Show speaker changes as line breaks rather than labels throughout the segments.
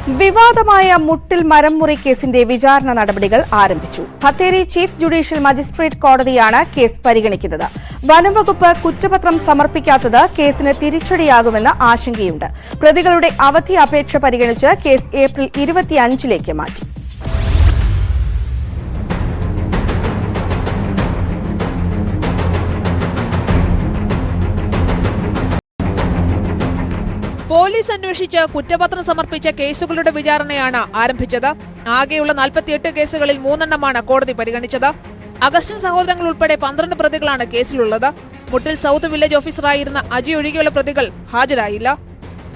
വിവാദമായ മുട്ടിൽ മരം മുറി കേസിന്റെ വിചാരണ നടപടികൾ ആരംഭിച്ചു. ബത്തേരി ചീഫ് ജുഡീഷ്യൽ മജിസ്ട്രേറ്റ് കോടതിയാണ് കേസ് പരിഗണിക്കുന്നത്. വനംവകുപ്പ് കുറ്റപത്രം സമർപ്പിക്കാത്തത് കേസിന് തിരിച്ചടിയാകുമെന്ന ആശങ്കയുണ്ട്. പ്രതികളുടെ അവധി അപേക്ഷ പരിഗണിച്ച് കേസ് ഏപ്രിൽ 25-ലേക്ക് മാറ്റി.
പോലീസ് അന്വേഷിച്ച് കുറ്റപത്രം സമർപ്പിച്ച കേസുകളുടെ വിചാരണയാണ് ആരംഭിച്ചത്. ആകെയുള്ള 48 കേസുകളിൽ 3 കോടതി പരിഗണിച്ചത്. അഗസ്റ്റിൻ സഹോദരങ്ങൾ ഉൾപ്പെടെ 12 പ്രതികളാണ് കേസിലുള്ളത്. മുട്ടിൽ സൗത്ത് വില്ലേജ് ഓഫീസറായിരുന്ന അജി ഒഴികെയുള്ള പ്രതികൾ ഹാജരായില്ല.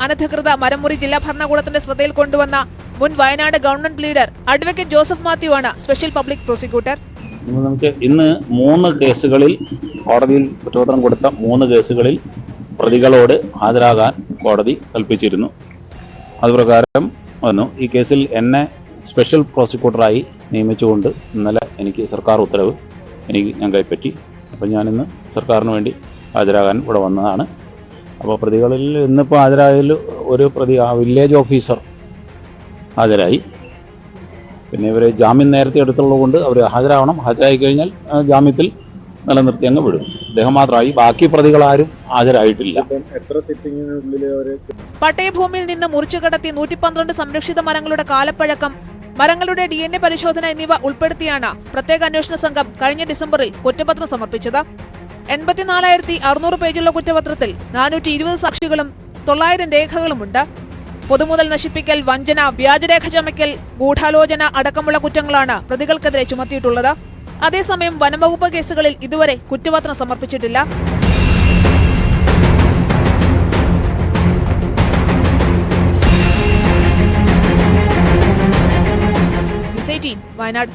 അനധികൃത മരമുറി ജില്ലാ ഭരണകൂടത്തിന്റെ ശ്രദ്ധയിൽ കൊണ്ടുവന്ന മുൻ Wayanad government leader advocate Joseph Mathew ആണ് സ്പെഷ്യൽ പബ്ലിക് പ്രോസിക്യൂട്ടർ.
നമുക്ക് ഇന്ന് 3 കേസുകളിൽ കോടതിയിൽ കുറ്റപത്രം കൊടുത്ത 3 കേസുകളിൽ പ്രതികളോട് ഹാജരാകാൻ കോടതി കൽപ്പിച്ചിരുന്നു. അതുപ്രകാരം വന്നു. ഈ കേസിൽ എന്നെ സ്പെഷ്യൽ പ്രോസിക്യൂട്ടറായി നിയമിച്ചുകൊണ്ട് ഇന്നലെ എനിക്ക് സർക്കാർ ഉത്തരവ് ഞാൻ കൈപ്പറ്റി. അപ്പം ഞാനിന്ന് സർക്കാരിന് വേണ്ടി ഹാജരാകാൻ ഇവിടെ വന്നതാണ്. അപ്പോൾ പ്രതികളിൽ ഇന്നിപ്പോൾ ഹാജരായതിൽ ഒരു പ്രതി വില്ലേജ് ഓഫീസർ ഹാജരായി. പിന്നെ ഇവർ ജാമ്യം നേരത്തെ എടുത്തുള്ളത് കൊണ്ട് അവർ ഹാജരാകണം. ഹാജരായി കഴിഞ്ഞാൽ ജാമ്യത്തിൽ നിലനിർത്തി അങ്ങ് വിടും. അദ്ദേഹം മാത്രമായി. ബാക്കി പ്രതികളാരും ഹാജരായിട്ടില്ല.
പട്ടയഭൂമിയിൽ നിന്ന് മുറിച്ചു കടത്തി 112 സംരക്ഷിത മരങ്ങളുടെ കാലപ്പഴക്കം, മരങ്ങളുടെ DNA പരിശോധന എന്നിവ ഉൾപ്പെടുത്തിയാണ് പ്രത്യേക അന്വേഷണ സംഘം കഴിഞ്ഞ ഡിസംബറിൽ കുറ്റപത്രം സമർപ്പിച്ചത്. 84,600 പേജുള്ള കുറ്റപത്രത്തിൽ 420 സാക്ഷികളും 900 രേഖകളുമുണ്ട്. പൊതുമുതൽ നശിപ്പിക്കൽ, വഞ്ചന, വ്യാജരേഖ ചമയ്ക്കൽ, ഗൂഢാലോചന അടക്കമുള്ള കുറ്റങ്ങളാണ് പ്രതികൾക്കെതിരെ ചുമത്തിയിട്ടുള്ളത്. അതേസമയം വനംവകുപ്പ് കേസുകളിൽ ഇതുവരെ കുറ്റപത്രം സമർപ്പിച്ചിട്ടില്ല. വയനാട്.